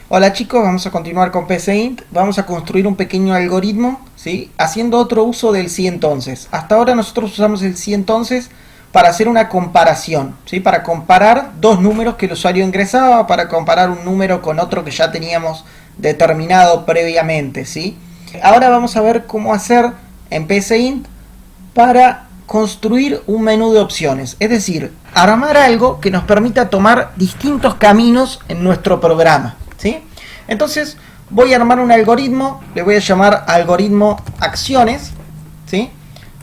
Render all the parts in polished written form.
Hola chicos, vamos a continuar con PCInt. Vamos a construir un pequeño algoritmo, ¿sí? Haciendo otro uso del si entonces. Hasta ahora nosotros usamos el si entonces para hacer una comparación, ¿sí? Para comparar dos números que el usuario ingresaba, para comparar un número con otro que ya teníamos determinado previamente, ¿sí? Ahora vamos a ver cómo hacer en PCInt para construir un menú de opciones, es decir, armar algo que nos permita tomar distintos caminos en nuestro programa, ¿sí? Entonces voy a armar un algoritmo, le voy a llamar algoritmo acciones, ¿sí?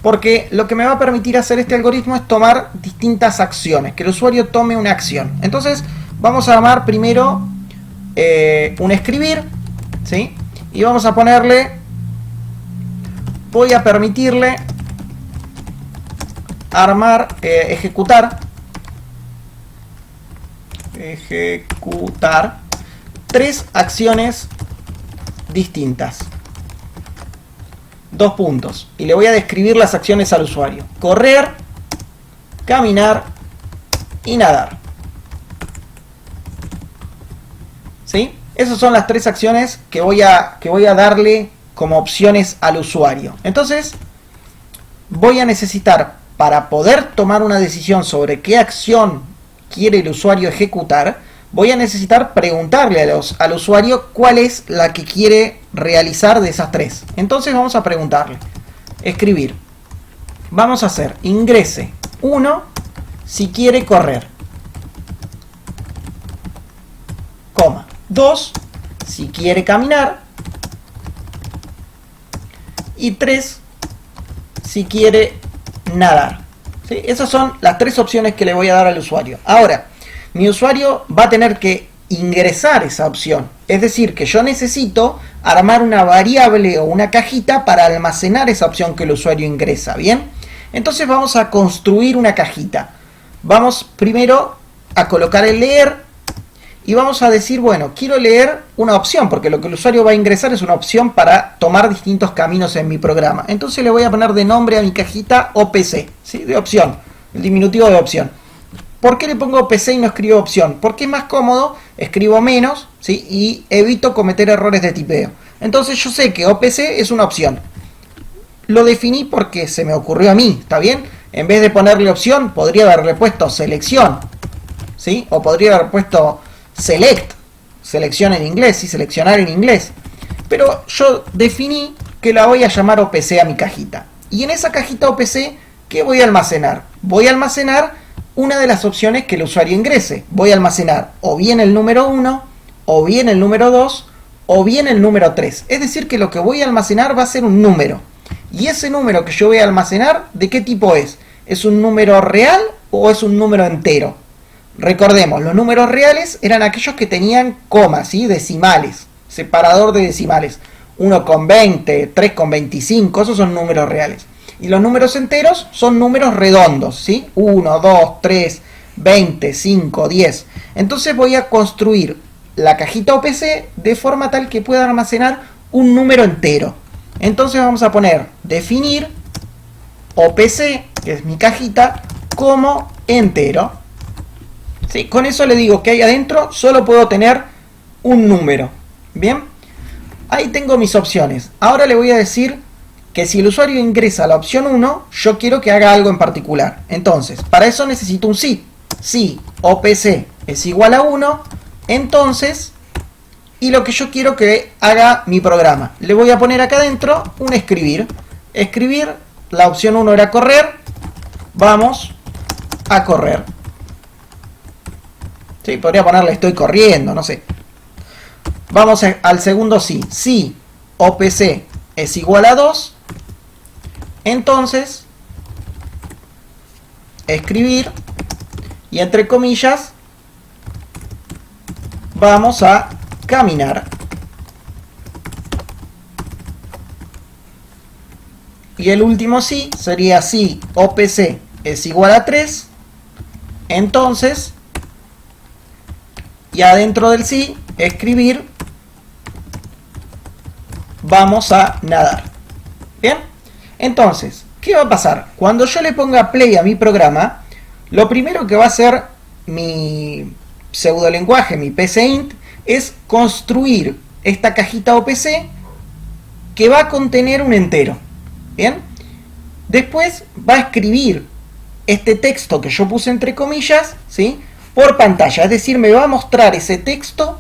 Porque lo que me va a permitir hacer este algoritmo es tomar distintas acciones, que el usuario tome una acción. Entonces vamos a armar primero un escribir, ¿sí? Y vamos a ponerle, voy a permitirle armar, ejecutar tres acciones distintas. Dos puntos. Y le voy a describir las acciones al usuario. Correr, caminar y nadar. ¿Sí? Esas son las tres acciones que voy a darle como opciones al usuario. Entonces, voy a necesitar, para poder tomar una decisión sobre qué acción quiere el usuario ejecutar, voy a necesitar preguntarle al usuario cuál es la que quiere realizar de esas tres. Entonces vamos a preguntarle. Escribir. Vamos a hacer ingrese 1 si quiere correr. Coma. 2 si quiere caminar. Y 3 si quiere nadar. ¿Sí? Esas son las tres opciones que le voy a dar al usuario. Ahora, mi usuario va a tener que ingresar esa opción. Es decir, que yo necesito armar una variable o una cajita para almacenar esa opción que el usuario ingresa. ¿Bien? Entonces vamos a construir una cajita. Vamos primero a colocar el leer y vamos a decir, bueno, quiero leer una opción, porque lo que el usuario va a ingresar es una opción para tomar distintos caminos en mi programa. Entonces le voy a poner de nombre a mi cajita OPC, ¿sí? De opción, el diminutivo de opción. ¿Por qué le pongo OPC y no escribo opción? Porque es más cómodo, escribo menos, ¿sí? Y evito cometer errores de tipeo. Entonces yo sé que OPC es una opción. Lo definí porque se me ocurrió a mí, ¿está bien? En vez de ponerle opción, podría haberle puesto selección, ¿sí? O podría haber puesto select, selección en inglés y seleccionar en inglés. Pero yo definí que la voy a llamar OPC a mi cajita. Y en esa cajita OPC, ¿qué voy a almacenar? Voy a almacenar una de las opciones que el usuario ingrese. Voy a almacenar o bien el número 1, o bien el número 2, o bien el número 3. Es decir, que lo que voy a almacenar va a ser un número. Y ese número que yo voy a almacenar, ¿de qué tipo es? ¿Es un número real o es un número entero? Recordemos, los números reales eran aquellos que tenían comas, ¿sí? Decimales, separador de decimales. 1,20, 3,25, esos son números reales. Y los números enteros son números redondos, ¿sí? 1, 2, 3, 20, 5, 10. Entonces voy a construir la cajita OPC de forma tal que pueda almacenar un número entero. Entonces vamos a poner definir OPC, que es mi cajita, como entero. ¿Sí? Con eso le digo que ahí adentro solo puedo tener un número. Bien, ahí tengo mis opciones. Ahora le voy a decir que si el usuario ingresa a la opción 1, yo quiero que haga algo en particular. Entonces, para eso necesito un si. Si OPC es igual a 1, entonces, y lo que yo quiero que haga mi programa. Le voy a poner acá adentro un escribir. Escribir, la opción 1 era correr. Vamos a correr. Sí, podría ponerle estoy corriendo, no sé. Vamos al segundo sí. Si OPC es igual a 2, entonces escribir y entre comillas vamos a caminar. Y el último sí sería si OPC es igual a 3, entonces, y adentro del sí, escribir, vamos a nadar. Bien, entonces, ¿qué va a pasar? Cuando yo le ponga play a mi programa, lo primero que va a hacer mi pseudolenguaje, mi PCInt, es construir esta cajita OPC que va a contener un entero. ¿Bien? Después va a escribir este texto que yo puse entre comillas, ¿sí?, por pantalla. Es decir, me va a mostrar ese texto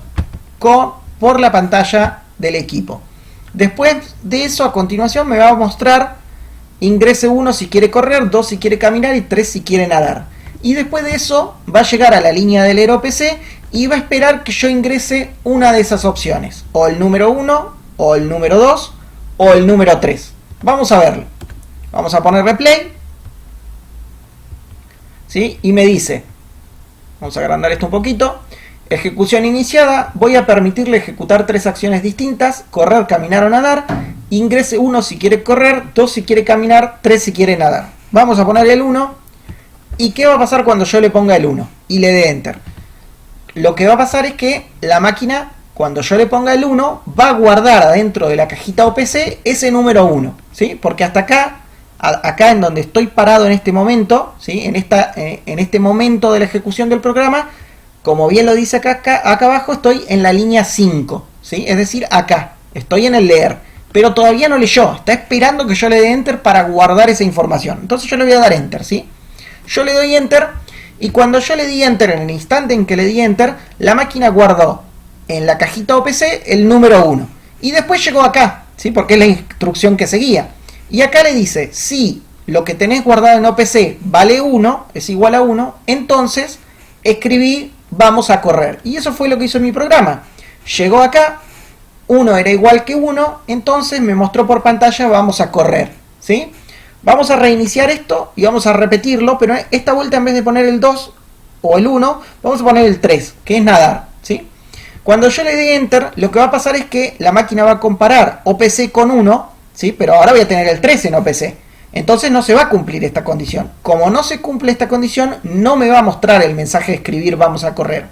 por la pantalla del equipo. Después de eso, a continuación, me va a mostrar ingrese 1 si quiere correr, 2 si quiere caminar y 3 si quiere nadar. Y después de eso va a llegar a la línea del leer OPC y va a esperar que yo ingrese una de esas opciones. O el número 1, o el número 2, o el número 3. Vamos a verlo. Vamos a ponerle play. ¿Sí? Y me dice, vamos a agrandar esto un poquito. Ejecución iniciada, voy a permitirle ejecutar 3 acciones distintas, correr, caminar o nadar. Ingrese 1 si quiere correr, 2 si quiere caminar, 3 si quiere nadar. Vamos a ponerle el 1. ¿Y qué va a pasar cuando yo le ponga el 1 y le dé Enter? Lo que va a pasar es que la máquina, cuando yo le ponga el 1, va a guardar adentro de la cajita OPC ese número 1, ¿sí? Porque hasta acá en donde estoy parado en este momento, ¿sí?, en este momento de la ejecución del programa, como bien lo dice acá abajo, estoy en la línea 5, ¿sí? Es decir, acá, estoy en el leer, pero todavía no leyó, está esperando que yo le dé Enter para guardar esa información. Entonces yo le voy a dar Enter, ¿sí? Yo le doy Enter y cuando yo le di Enter, en el instante en que le di Enter, la máquina guardó en la cajita OPC el número 1. Y después llegó acá, ¿sí?, porque es la instrucción que seguía. Y acá le dice, si lo que tenés guardado en OPC vale 1, es igual a 1, entonces escribí vamos a correr. Y eso fue lo que hizo mi programa. Llegó acá, 1 era igual que 1, entonces me mostró por pantalla vamos a correr, ¿sí? Vamos a reiniciar esto y vamos a repetirlo, pero esta vuelta en vez de poner el 2 o el 1, vamos a poner el 3, que es nadar, ¿sí? Cuando yo le dé Enter, lo que va a pasar es que la máquina va a comparar OPC con 1, ¿sí? Pero ahora voy a tener el 3 en OPC. Entonces no se va a cumplir esta condición. Como no se cumple esta condición, no me va a mostrar el mensaje de escribir vamos a correr.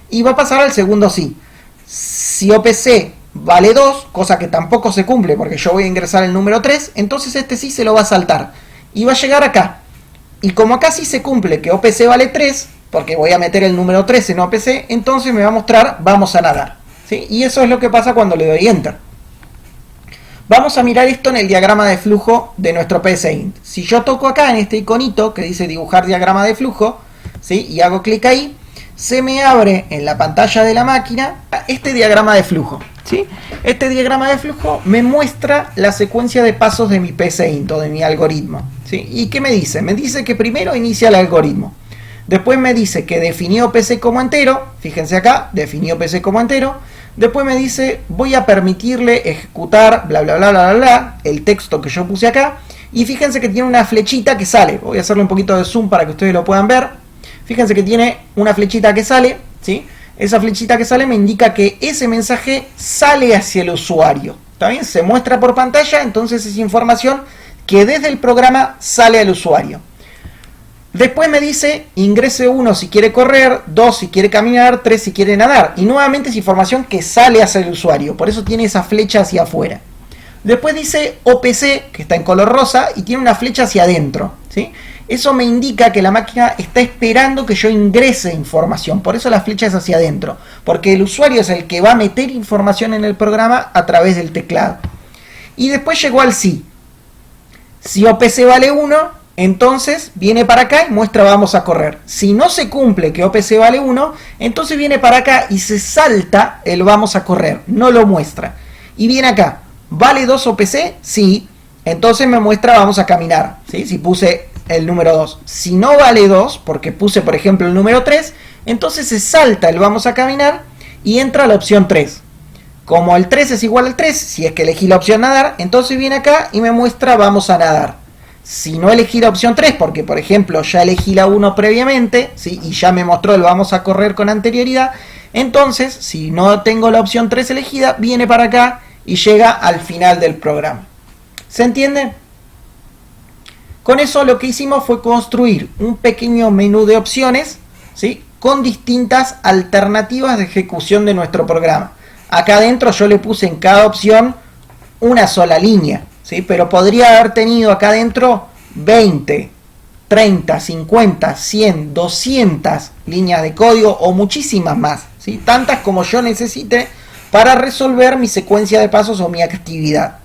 Y va a pasar al segundo sí. Si OPC vale 2, cosa que tampoco se cumple porque yo voy a ingresar el número 3, entonces este sí se lo va a saltar. Y va a llegar acá. Y como acá sí se cumple que OPC vale 3, porque voy a meter el número 3 en OPC, entonces me va a mostrar vamos a nadar, ¿sí? Y eso es lo que pasa cuando le doy Enter. Vamos a mirar esto en el diagrama de flujo de nuestro PSInt. Si yo toco acá en este iconito que dice dibujar diagrama de flujo, ¿sí?, y hago clic ahí, se me abre en la pantalla de la máquina este diagrama de flujo, ¿sí? Este diagrama de flujo me muestra la secuencia de pasos de mi PSInt o de mi algoritmo, ¿sí? ¿Y qué me dice? Me dice que primero inicia el algoritmo. Después me dice que definió OPC como entero. Fíjense acá, definió OPC como entero. Después me dice, voy a permitirle ejecutar, bla, bla, bla, bla, bla, bla, el texto que yo puse acá. Y fíjense que tiene una flechita que sale. Voy a hacerle un poquito de zoom para que ustedes lo puedan ver. Fíjense que tiene una flechita que sale, ¿sí? Esa flechita que sale me indica que ese mensaje sale hacia el usuario. ¿Está bien? Se muestra por pantalla, entonces es información que desde el programa sale al usuario. Después me dice, ingrese 1 si quiere correr, 2 si quiere caminar, 3 si quiere nadar. Y nuevamente es información que sale hacia el usuario, por eso tiene esa flecha hacia afuera. Después dice OPC, que está en color rosa, y tiene una flecha hacia adentro, ¿sí? Eso me indica que la máquina está esperando que yo ingrese información, por eso la flecha es hacia adentro, porque el usuario es el que va a meter información en el programa a través del teclado. Y después llegó al sí. Si OPC vale 1... entonces viene para acá y muestra vamos a correr. Si no se cumple que OPC vale 1, entonces viene para acá y se salta el vamos a correr, no lo muestra. Y viene acá, ¿vale 2 OPC? Sí, entonces me muestra vamos a caminar, ¿sí? Si puse el número 2. Si no vale 2, porque puse por ejemplo el número 3, entonces se salta el vamos a caminar y entra la opción 3. Como el 3 es igual al 3, si es que elegí la opción nadar, entonces viene acá y me muestra vamos a nadar. Si no elegí la opción 3, porque por ejemplo ya elegí la 1 previamente, ¿sí?, y ya me mostró el vamos a correr con anterioridad, entonces si no tengo la opción 3 elegida, viene para acá y llega al final del programa. ¿Se entiende? Con eso lo que hicimos fue construir un pequeño menú de opciones, ¿sí?, con distintas alternativas de ejecución de nuestro programa. Acá adentro yo le puse en cada opción una sola línea, ¿sí? Pero podría haber tenido acá adentro 20 30, 50, 100, 200 líneas de código o muchísimas más, ¿sí? Tantas como yo necesite para resolver mi secuencia de pasos o mi actividad.